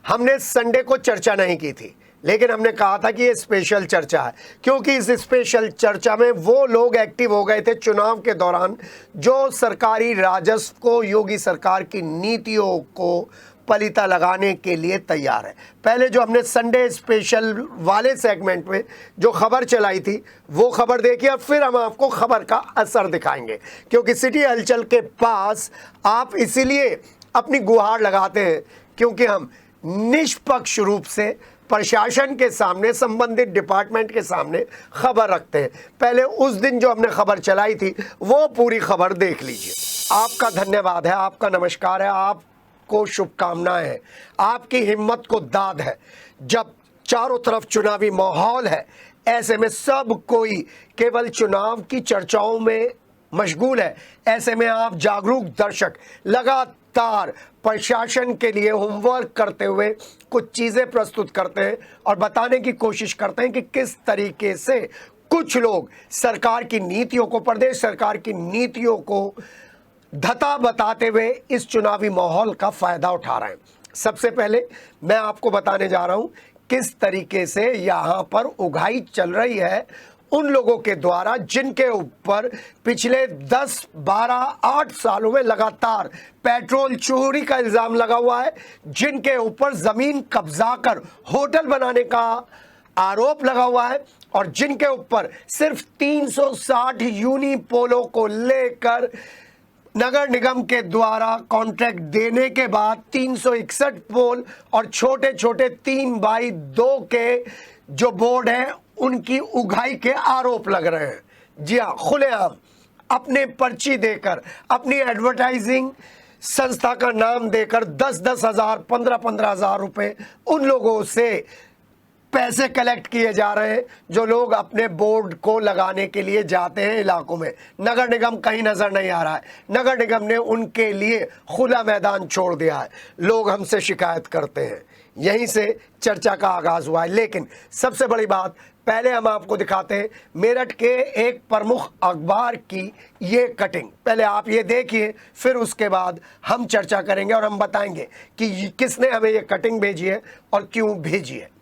हमने संडे को चर्चा नहीं की थी, लेकिन हमने कहा था कि ये स्पेशल चर्चा है, क्योंकि इस स्पेशल चर्चा में वो लोग एक्टिव हो गए थे चुनाव के दौरान जो सरकारी राजस्व को, योगी सरकार की नीतियों को पलीता लगाने के लिए तैयार है। पहले जो हमने संडे स्पेशल वाले सेगमेंट में जो खबर चलाई थी वो खबर देखिए, और फिर हम आपको खबर का असर दिखाएंगे, क्योंकि सिटी हलचल के पास आप इसीलिए अपनी गुहार लगाते हैं क्योंकि हम निष्पक्ष रूप से प्रशासन के सामने, संबंधित डिपार्टमेंट के सामने खबर रखते हैं। पहले उस दिन जो हमने खबर चलाई थी वो पूरी खबर देख लीजिए। आपका धन्यवाद है, आपका नमस्कार है, आपको शुभकामनाएं हैं, आपकी हिम्मत को दाद है। जब चारों तरफ चुनावी माहौल है, ऐसे में सब कोई केवल चुनाव की चर्चाओं में मशगूल है। ऐसे में आप जागरूक दर्शक लगातार प्रशासन के लिए होमवर्क करते हुए कुछ चीजें प्रस्तुत करते हैं और बताने की कोशिश करते हैं कि किस तरीके से कुछ लोग सरकार की नीतियों को, प्रदेश सरकार की नीतियों को धता बताते हुए इस चुनावी माहौल का फायदा उठा रहे हैं। सबसे पहले मैं आपको बताने जा रहा हूं किस तरीके से यहां पर उगाही चल रही है उन लोगों के द्वारा जिनके ऊपर पिछले 10, 12, 8 सालों में लगातार पेट्रोल चोरी का इल्जाम लगा हुआ है, जिनके ऊपर जमीन कब्जा कर होटल बनाने का आरोप लगा हुआ है, और जिनके ऊपर सिर्फ 360 यूनिपोलो को लेकर नगर निगम के द्वारा कॉन्ट्रैक्ट देने के बाद 361 पोल और छोटे छोटे 3x2 के जो बोर्ड हैं उनकी उगाही के आरोप लग रहे हैं। जी हाँ, खुलेआम अपने पर्ची देकर, अपनी एडवर्टाइजिंग संस्था का नाम देकर 10-10 हज़ार, 15-15 हज़ार रुपए उन लोगों से पैसे कलेक्ट किए जा रहे हैं जो लोग अपने बोर्ड को लगाने के लिए जाते हैं इलाकों में। नगर निगम कहीं नजर नहीं आ रहा है, नगर निगम ने उनके लिए खुला मैदान छोड़ दिया है। लोग हमसे शिकायत करते हैं, यहीं से चर्चा का आगाज हुआ है। लेकिन सबसे बड़ी बात, पहले हम आपको दिखाते हैं मेरठ के एक प्रमुख अखबार की ये कटिंग। पहले आप ये देखिए, फिर उसके बाद हम चर्चा करेंगे और हम बताएंगे कि किसने हमें ये कटिंग भेजी है और क्यों भेजी है।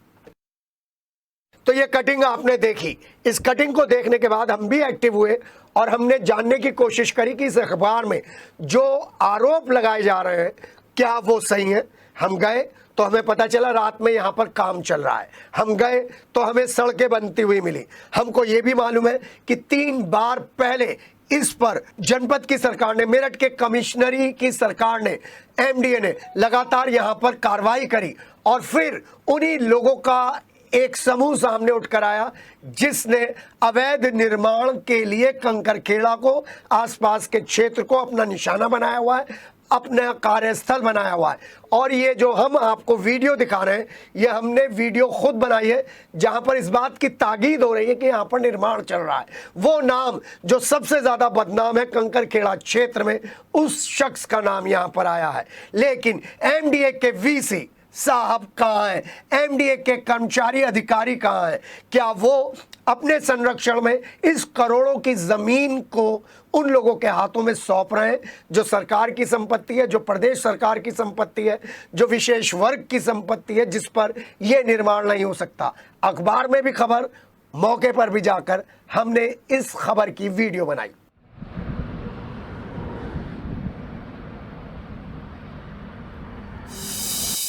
तो ये कटिंग आपने देखी, इस कटिंग को देखने के बाद हम भी एक्टिव हुए और हमने जानने की कोशिश करी कि इस अखबार में जो आरोप लगाए जा रहे हैं क्या वो सही है। हम गए तो हमें पता चला रात में यहाँ पर काम चल रहा है। हम गए तो हमें सड़कें बनती हुई मिली। हमको ये भी मालूम है कि 3 बार पहले इस पर जनपद की सरकार ने, मेरठ के कमिश्नरी की सरकार ने, एमडीए ने लगातार यहाँ पर कार्रवाई करी, और फिर उन्हीं लोगों का एक समूह सामने उठकर आया जिसने अवैध निर्माण के लिए कंकरखेड़ा को, आसपास के क्षेत्र को अपना निशाना बनाया हुआ है, अपना कार्यस्थल बनाया हुआ है। और ये जो हम आपको वीडियो दिखा रहे हैं, ये हमने वीडियो खुद बनाई है जहां पर इस बात की ताकीद हो रही है कि यहां पर निर्माण चल रहा है। वो नाम जो सबसे ज्यादा बदनाम है कंकरखेड़ा क्षेत्र में, उस शख्स का नाम यहां पर आया है। लेकिन एमडीए के वीसी साहब कहाँ हैं? एमडीए के कर्मचारी अधिकारी कहाँ हैं? क्या वो अपने संरक्षण में इस करोड़ों की जमीन को उन लोगों के हाथों में सौंप रहे हैं जो सरकार की संपत्ति है, जो प्रदेश सरकार की संपत्ति है, जो विशेष वर्ग की संपत्ति है, जिस पर यह निर्माण नहीं हो सकता। अखबार में भी खबर, मौके पर भी जाकर हमने इस खबर की वीडियो बनाई।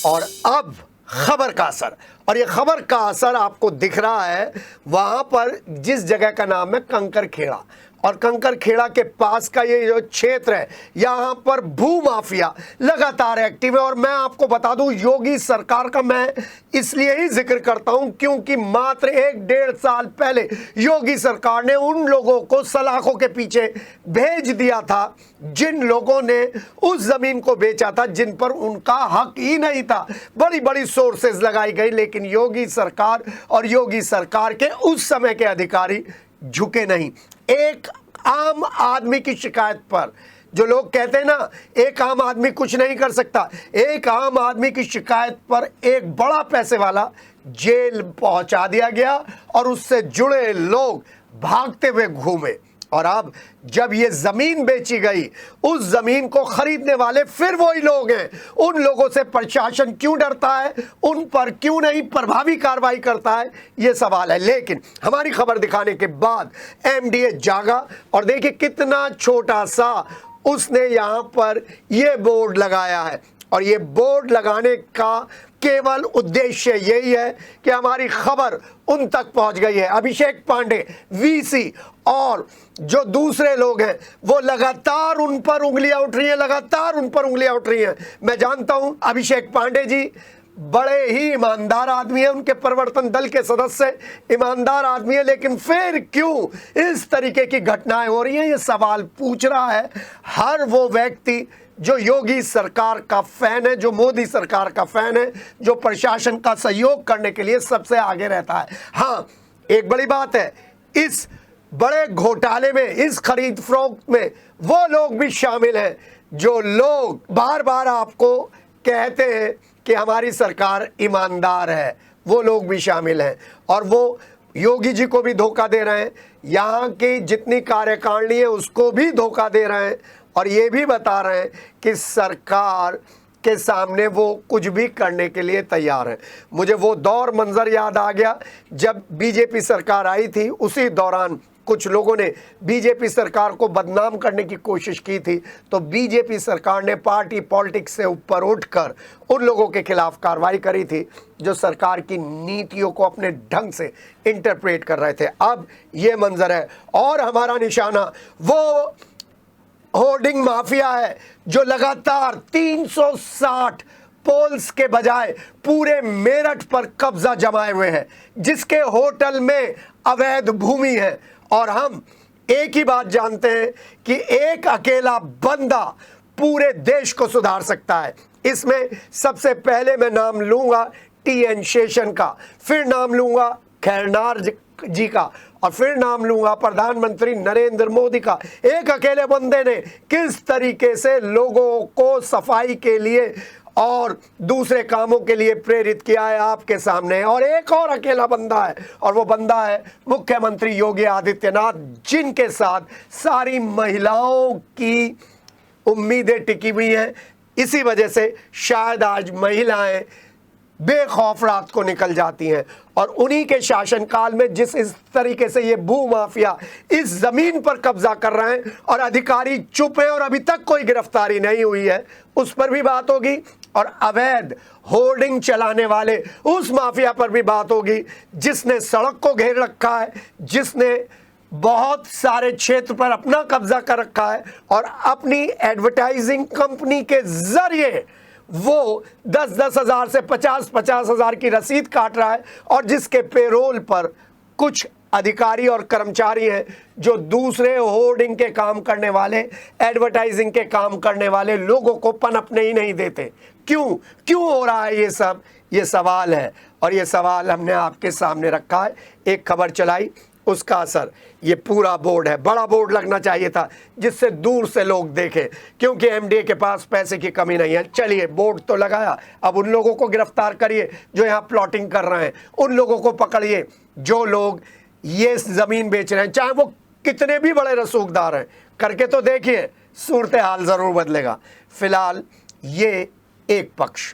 और अब खबर का असर, और ये खबर का असर आपको दिख रहा है वहां पर जिस जगह का नाम है कंकरखेड़ा, और कंकरखेड़ा के पास का ये जो क्षेत्र है यहाँ पर भू माफिया लगातार एक्टिव है। और मैं आपको बता दूं, योगी सरकार का मैं इसलिए ही जिक्र करता हूं क्योंकि मात्र 1-1.5 साल पहले योगी सरकार ने उन लोगों को सलाखों के पीछे भेज दिया था जिन लोगों ने उस जमीन को बेचा था जिन पर उनका हक ही नहीं था। बड़ी बड़ी सोर्सेज लगाई गई, लेकिन योगी सरकार और योगी सरकार के उस समय के अधिकारी झुके नहीं। एक आम आदमी की शिकायत पर, जो लोग कहते हैं ना एक आम आदमी कुछ नहीं कर सकता, एक आम आदमी की शिकायत पर एक बड़ा पैसे वाला जेल पहुंचा दिया गया और उससे जुड़े लोग भागते हुए घूमे। और अब जब ये जमीन बेची गई, उस जमीन को खरीदने वाले फिर वही लोग हैं। उन लोगों से प्रशासन क्यों डरता है, उन पर क्यों नहीं प्रभावी कार्रवाई करता है, ये सवाल है। लेकिन हमारी खबर दिखाने के बाद एमडीए जागा और देखिए कितना छोटा सा उसने यहां पर ये बोर्ड लगाया है। और ये बोर्ड लगाने का केवल उद्देश्य यही है कि हमारी खबर उन तक पहुंच गई है। अभिषेक पांडे, वीसी और जो दूसरे लोग हैं वो लगातार उन पर उंगलियां उठ रही हैं, लगातार उन पर उंगलियां उठ रही हैं। मैं जानता हूं अभिषेक पांडे जी बड़े ही ईमानदार आदमी है, उनके परिवर्तन दल के सदस्य ईमानदार आदमी है, लेकिन फिर क्यों इस तरीके की घटनाएं हो रही हैं, ये सवाल पूछ रहा है हर वो व्यक्ति जो योगी सरकार का फैन है, जो मोदी सरकार का फैन है, जो प्रशासन का सहयोग करने के लिए सबसे आगे रहता है। हाँ, एक बड़ी बात है, इस बड़े घोटाले में, इस खरीद फरोख्त में वो लोग भी शामिल हैं जो लोग बार बार आपको कहते हैं कि हमारी सरकार ईमानदार है, वो लोग भी शामिल हैं। और वो योगी जी को भी धोखा दे रहे हैं, यहाँ की जितनी कार्यकारिणी है उसको भी धोखा दे रहे हैं, और ये भी बता रहे हैं कि सरकार के सामने वो कुछ भी करने के लिए तैयार है। मुझे वो दौर मंजर याद आ गया जब बीजेपी सरकार आई थी, उसी दौरान कुछ लोगों ने बीजेपी सरकार को बदनाम करने की कोशिश की थी, तो बीजेपी सरकार ने पार्टी पॉलिटिक्स से ऊपर उठकर उन लोगों के खिलाफ कार्रवाई करी थी जो सरकार की नीतियों को अपने ढंग से इंटरप्रेट कर रहे थे। अब ये मंजर है और हमारा निशाना वो होर्डिंग माफिया है जो लगातार 360 पोल्स के बजाय पूरे मेरठ पर कब्जा जमाए हुए हैं, जिसके होटल में अवैध भूमि है। और हम एक ही बात जानते हैं कि एक अकेला बंदा पूरे देश को सुधार सकता है। इसमें सबसे पहले मैं नाम लूंगा टीएन शेषन का, फिर नाम लूंगा खैरनार जी का, और फिर नाम लूंगा प्रधानमंत्री नरेंद्र मोदी का। एक अकेले बंदे ने किस तरीके से लोगों को सफाई के लिए और दूसरे कामों के लिए प्रेरित किया है आपके सामने। और एक और अकेला बंदा है, और वो बंदा है मुख्यमंत्री योगी आदित्यनाथ, जिनके साथ सारी महिलाओं की उम्मीदें टिकी हुई हैं। इसी वजह से शायद आज महिलाएं बेखौफ रात को निकल जाती हैं। और उन्हीं के शासनकाल में जिस इस तरीके से ये भू माफिया इस जमीन पर कब्जा कर रहे हैं और अधिकारी चुप हैं और अभी तक कोई गिरफ्तारी नहीं हुई है, उस पर भी बात होगी। और अवैध होर्डिंग चलाने वाले उस माफिया पर भी बात होगी जिसने सड़क को घेर रखा है, जिसने बहुत सारे क्षेत्र पर अपना कब्जा कर रखा है और अपनी एडवर्टाइजिंग कंपनी के जरिए वो 10-10 हज़ार से 50-50 हज़ार की रसीद काट रहा है, और जिसके पेरोल पर कुछ अधिकारी और कर्मचारी हैं जो दूसरे होर्डिंग के काम करने वाले, एडवर्टाइजिंग के काम करने वाले लोगों को पनपने ही नहीं देते। क्यों हो रहा है ये सब? ये सवाल है, और ये सवाल हमने आपके सामने रखा है। एक खबर चलाई, उसका असर ये पूरा बोर्ड है। बड़ा बोर्ड लगना चाहिए था जिससे दूर से लोग देखें, क्योंकि एमडीए के पास पैसे की कमी नहीं है। चलिए बोर्ड तो लगाया, अब उन लोगों को गिरफ्तार करिए जो यहाँ प्लॉटिंग कर रहे हैं, उन लोगों को पकड़िए जो लोग ये ज़मीन बेच रहे हैं, चाहे वो कितने भी बड़े रसूखदार हैं, करके तो देखिए, सूरत हाल ज़रूर बदलेगा। फिलहाल ये एक पक्ष।